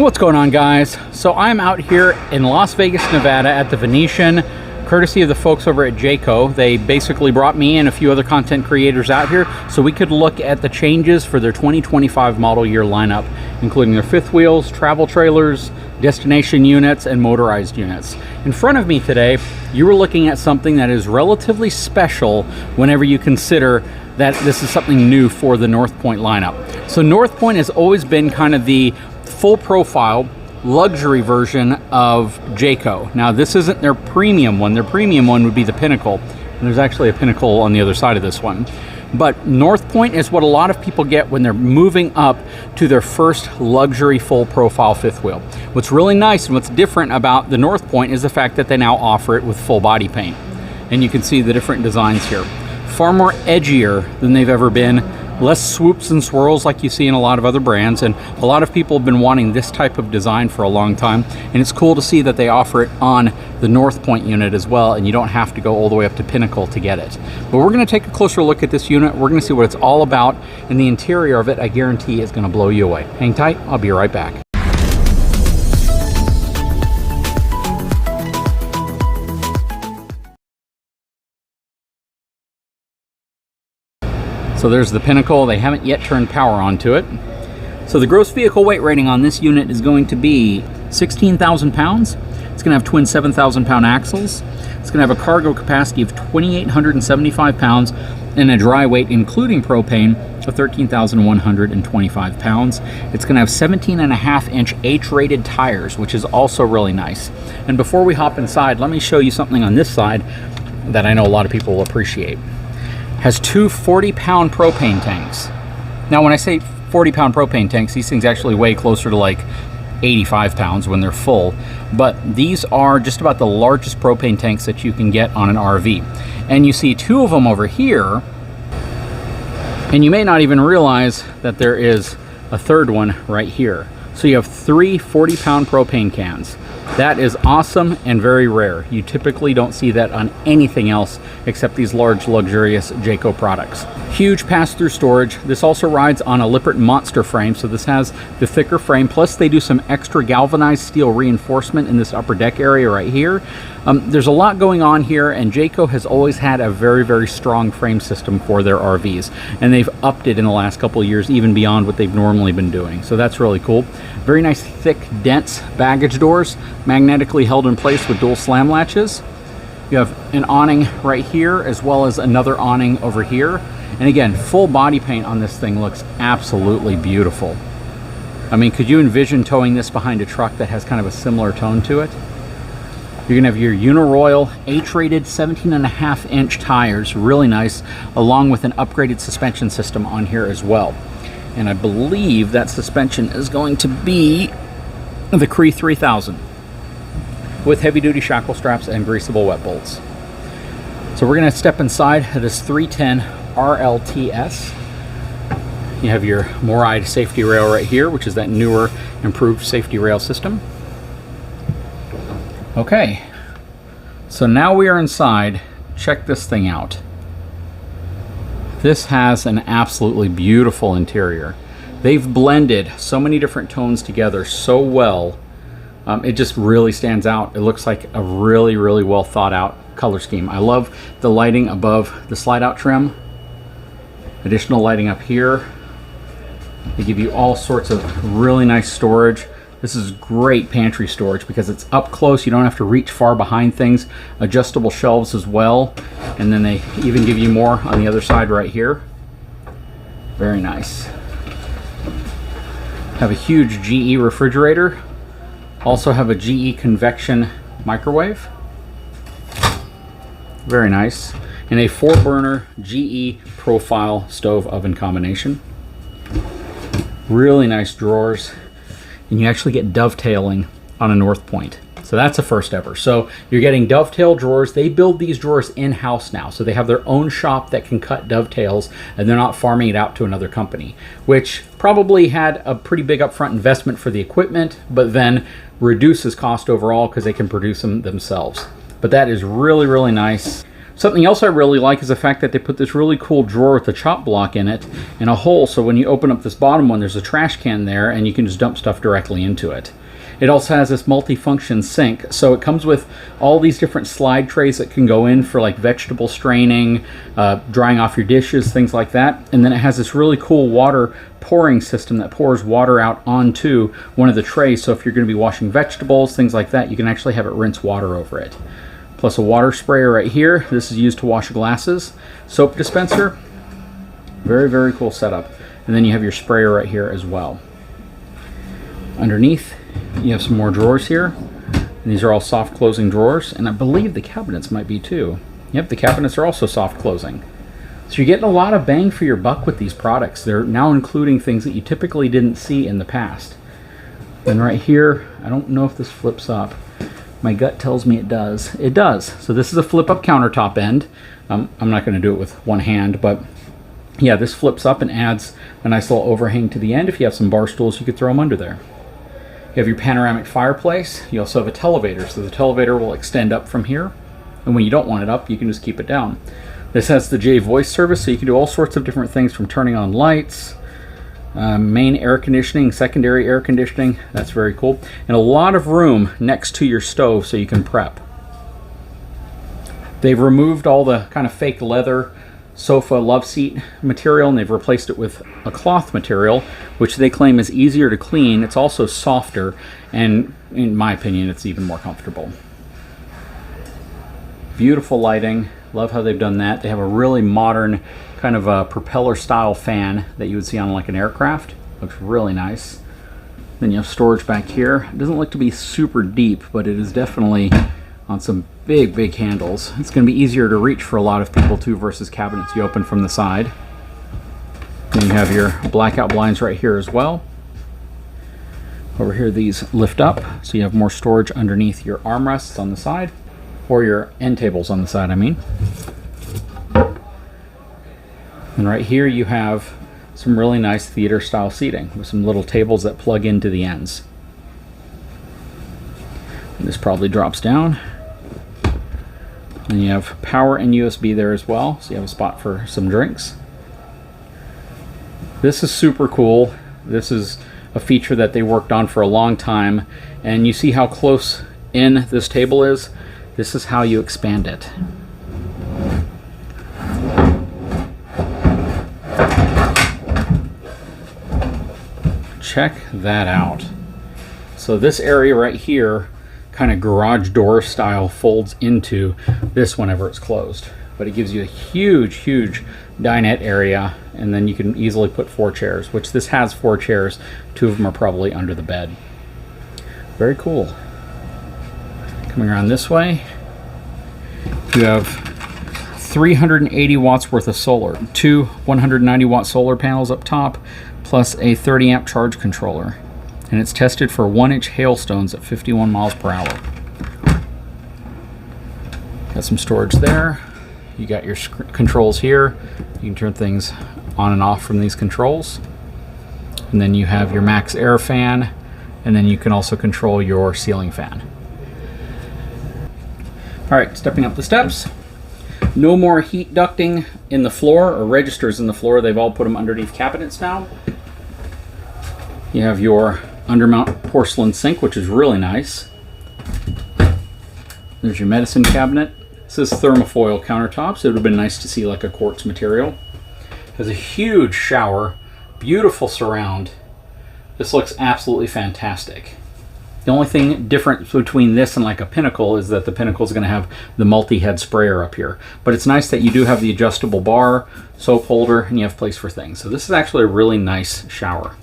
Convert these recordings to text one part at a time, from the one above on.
What's going on, guys? So I'm out here in Las Vegas, Nevada at the Venetian, courtesy of the folks over at Jayco. They basically brought me and a few other content creators out here so we could look at the changes for their 2025 model year lineup, including their fifth wheels, travel trailers, destination units, and motorized units. In front of me today, you were looking at something that is relatively special whenever you consider that this is something new for the Northpoint lineup. So Northpoint has always been kind of the full profile luxury version of Jayco. Now this isn't their premium one. Their premium one would be the Pinnacle, and there's actually a Pinnacle on the other side of this one. But Northpoint is what a lot of people get when they're moving up to their first luxury full profile fifth wheel. What's really nice and what's different about the Northpoint is the fact that they now offer it with full body paint. And you can see the different designs here. Far more edgier than they've ever been. Less swoops and swirls like you see in a lot of other brands, and a lot of people have been wanting this type of design for a long time, and it's cool to see that they offer it on the Northpoint unit as well, and you don't have to go all the way up to Pinnacle to get it. But we're going to take a closer look at this unit. We're going to see what it's all about, and the interior of it, I guarantee, is going to blow you away. Hang tight, I'll be right back. So there's the Pinnacle. They haven't yet turned power onto it. So the gross vehicle weight rating on this unit is going to be 16,000 pounds. It's going to have twin 7,000 pound axles. It's going to have a cargo capacity of 2,875 pounds and a dry weight, including propane, of 13,125 pounds. It's going to have 17.5-inch H-rated tires, which is also really nice. And before we hop inside, let me show you something on this side that I know a lot of people will appreciate. Has two 40-pound propane tanks. Now when I say 40-pound propane tanks, these things actually weigh closer to like 85 pounds when they're full, but these are just about the largest propane tanks that you can get on an RV. And you see two of them over here, and you may not even realize that there is a third one right here. So you have three 40-pound propane cans. That is awesome and very rare. You typically don't see that on anything else except these large, luxurious Jayco products. Huge pass-through storage. This also rides on a Lippert Monster frame, so this has the thicker frame. Plus, they do some extra galvanized steel reinforcement in this upper deck area right here. There's a lot going on here, and Jayco has always had a very, very strong frame system for their RVs, and they've upped it in the last couple of years, even beyond what they've normally been doing. So that's really cool. Very nice, thick, dense baggage doors, magnetically held in place with dual slam latches. You have an awning right here, as well as another awning over here. And again, full body paint on this thing looks absolutely beautiful. I mean, could you envision towing this behind a truck that has kind of a similar tone to it? You're gonna have your Uniroyal H-rated 17.5-inch tires, really nice, along with an upgraded suspension system on here as well. And I believe that suspension is going to be the Cree 3000 with heavy-duty shackle straps and greasable wet bolts. So we're gonna step inside this 310 RLTS. You have your MORryde safety rail right here, which is that newer, improved safety rail system. Okay, so now we are inside. Check this thing out. This has an absolutely beautiful interior. They've blended so many different tones together so well. It just really stands out. It looks like a really, really well thought out color scheme. I love the lighting above the slide out trim. Additional lighting up here. They give you all sorts of really nice storage. This is great pantry storage because it's up close. You don't have to reach far behind things. Adjustable shelves as well. And then they even give you more on the other side right here. Very nice. Have a huge GE refrigerator. Also have a GE convection microwave. Very nice. And a 4-burner GE profile stove oven combination. Really nice drawers. And you actually get dovetailing on a Northpoint. So that's a first ever. So you're getting dovetail drawers. They build these drawers in-house now. So they have their own shop that can cut dovetails, and they're not farming it out to another company, which probably had a pretty big upfront investment for the equipment, but then reduces cost overall because they can produce them themselves. But that is really, really nice. Something else I really like is the fact that they put this really cool drawer with a chop block in it and a hole, so when you open up this bottom one, there's a trash can there and you can just dump stuff directly into it. It also has this multi-function sink, so it comes with all these different slide trays that can go in for like vegetable straining, drying off your dishes, things like that. And then it has this really cool water pouring system that pours water out onto one of the trays, so if you're going to be washing vegetables, things like that, you can actually have it rinse water over it. Plus a water sprayer right here. This is used to wash glasses. Soap dispenser. Very, very cool setup. And then you have your sprayer right here as well. Underneath, you have some more drawers here. And these are all soft closing drawers, and I believe the cabinets might be too. Yep, the cabinets are also soft closing. So you're getting a lot of bang for your buck with these products. They're now including things that you typically didn't see in the past. And right here, I don't know if this flips up. My gut tells me it does. It does. So this is a flip up countertop end. I'm not going to do it with one hand, but yeah, this flips up and adds a nice little overhang to the end. If you have some bar stools, you could throw them under there. You have your panoramic fireplace. You also have a televator, so the televator will extend up from here. And when you don't want it up, you can just keep it down. This has the J voice service, so you can do all sorts of different things, from turning on lights, main air conditioning, secondary air conditioning. That's very cool. And a lot of room next to your stove so you can prep. They've removed all the kind of fake leather sofa love seat material, and they've replaced it with a cloth material, which they claim is easier to clean. It's also softer, and in my opinion, it's even more comfortable. Beautiful lighting. Love how they've done that. They have a really modern kind of a propeller style fan that you would see on like an aircraft. Looks really nice. Then you have storage back here. It doesn't look to be super deep, but it is definitely on some big handles. It's going to be easier to reach for a lot of people too versus cabinets you open from the side. Then you have your blackout blinds right here as well. Over here these lift up, so you have more storage underneath your armrests on the side, or your end tables on the side, I mean. And right here you have some really nice theater style seating with some little tables that plug into the ends. And this probably drops down. And you have power and USB there as well, so you have a spot for some drinks. This is super cool. This is a feature that they worked on for a long time, and you see how close in this table is. This is how you expand it. Check that out. So this area right here, kind of garage door style, folds into this whenever it's closed, but it gives you a huge dinette area, and then you can easily put 4 chairs, which this has 4 chairs. 2 of them are probably under the bed. Very cool. Coming around this way, you have 380 watts worth of solar, 2 190 watt solar panels up top, plus a 30 amp charge controller. And it's tested for 1-inch hailstones at 51 miles per hour. Got some storage there. You got your controls here. You can turn things on and off from these controls. And then you have your max air fan, and then you can also control your ceiling fan. All right, stepping up the steps. No more heat ducting in the floor or registers in the floor. They've all put them underneath cabinets now. You have your undermount porcelain sink, which is really nice. There's your medicine cabinet. This is thermofoil countertops. So it would have been nice to see like a quartz material. Has a huge shower, beautiful surround. This looks absolutely fantastic. The only thing different between this and like a Pinnacle is that the Pinnacle is going to have the multi-head sprayer up here. But it's nice that you do have the adjustable bar, soap holder, and you have place for things. So this is actually a really nice shower.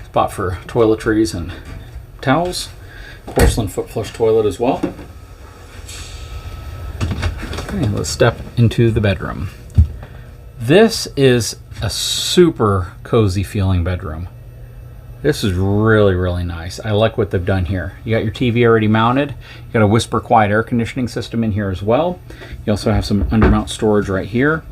Spot for toiletries and towels. Porcelain foot flush toilet as well. Okay, let's step into the bedroom. This is a super cozy feeling bedroom. This is really nice. I like what they've done here. You got your TV already mounted. You got a whisper quiet air conditioning system in here as well. You also have some undermount storage right here.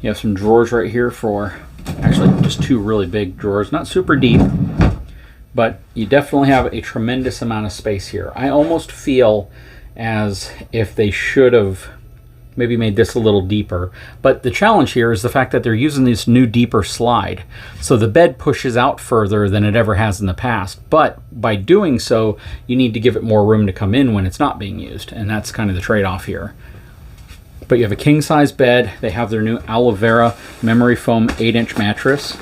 You have some drawers right here for actually just 2 really big drawers, not super deep, but you definitely have a tremendous amount of space here. I almost feel as if they should have maybe made this a little deeper. But the challenge here is the fact that they're using this new deeper slide. So the bed pushes out further than it ever has in the past. But by doing so, you need to give it more room to come in when it's not being used. And that's kind of the trade-off here. But you have a king-size bed. They have their new aloe vera memory foam 8-inch mattress,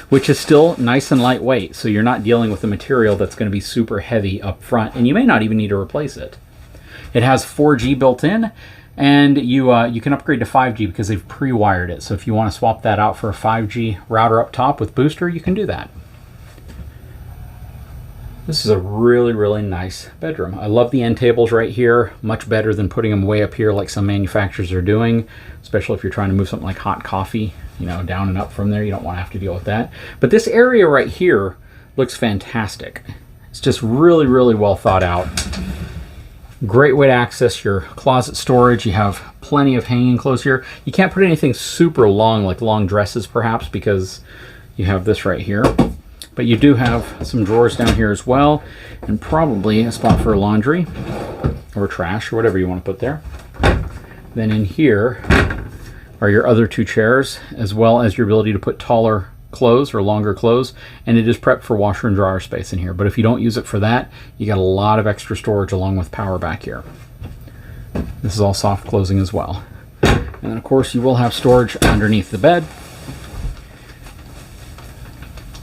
which is still nice and lightweight. So you're not dealing with a material that's going to be super heavy up front. And you may not even need to replace it. It has 4G built in. And you can upgrade to 5G because they've pre-wired it. So if you want to swap that out for a 5G router up top with booster, you can do that. This is a really, really nice bedroom. I love the end tables right here. Much better than putting them way up here like some manufacturers are doing, especially if you're trying to move something like hot coffee, you know, down and up from there. You don't want to have to deal with that. But this area right here looks fantastic. It's just really, really well thought out. Great way to access your closet storage. You have plenty of hanging clothes here. You can't put anything super long, like long dresses perhaps, because you have this right here. But you do have some drawers down here as well, and probably a spot for laundry or trash or whatever you want to put there. Then in here are your other two chairs, as well as your ability to put taller clothes or longer clothes, and it is prepped for washer and dryer space in here. But if you don't use it for that, you got a lot of extra storage along with power back here. This is all soft closing as well. And then of course you will have storage underneath the bed.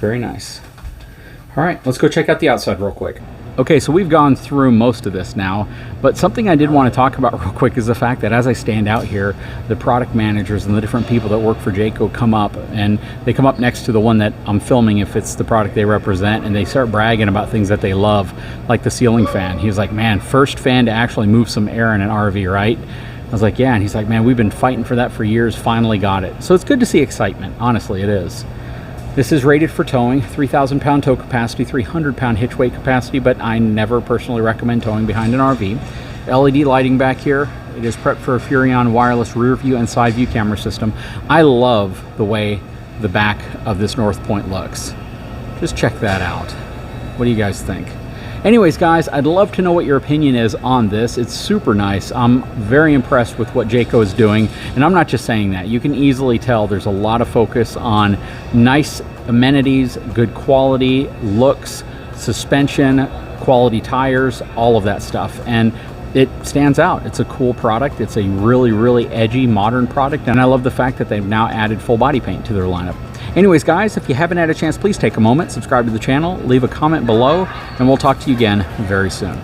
Very nice. All right, let's go check out the outside real quick. Okay, so we've gone through most of this now, but something I did want to talk about real quick is the fact that as I stand out here, the product managers and the different people that work for Jayco come up, and they come up next to the one that I'm filming if it's the product they represent, and they start bragging about things that they love, like the ceiling fan. He was like, man, first fan to actually move some air in an RV, right? I was like, yeah, and he's like, man, we've been fighting for that for years, finally got it. So it's good to see excitement, honestly, it is. This is rated for towing, 3,000 pound tow capacity, 300 pound hitch weight capacity, but I never personally recommend towing behind an RV. LED lighting back here. It is prepped for a Furrion wireless rear view and side view camera system. I love the way the back of this Northpoint looks. Just check that out. What do you guys think? Anyways, guys, I'd love to know what your opinion is on this. It's super nice. I'm very impressed with what Jayco is doing, and I'm not just saying that. You can easily tell there's a lot of focus on nice amenities, good quality, looks, suspension, quality tires, all of that stuff. And it stands out. It's a cool product. It's a really, really edgy, modern product, and I love the fact that they've now added full body paint to their lineup. Anyways, guys, if you haven't had a chance, please take a moment, subscribe to the channel, leave a comment below, and we'll talk to you again very soon.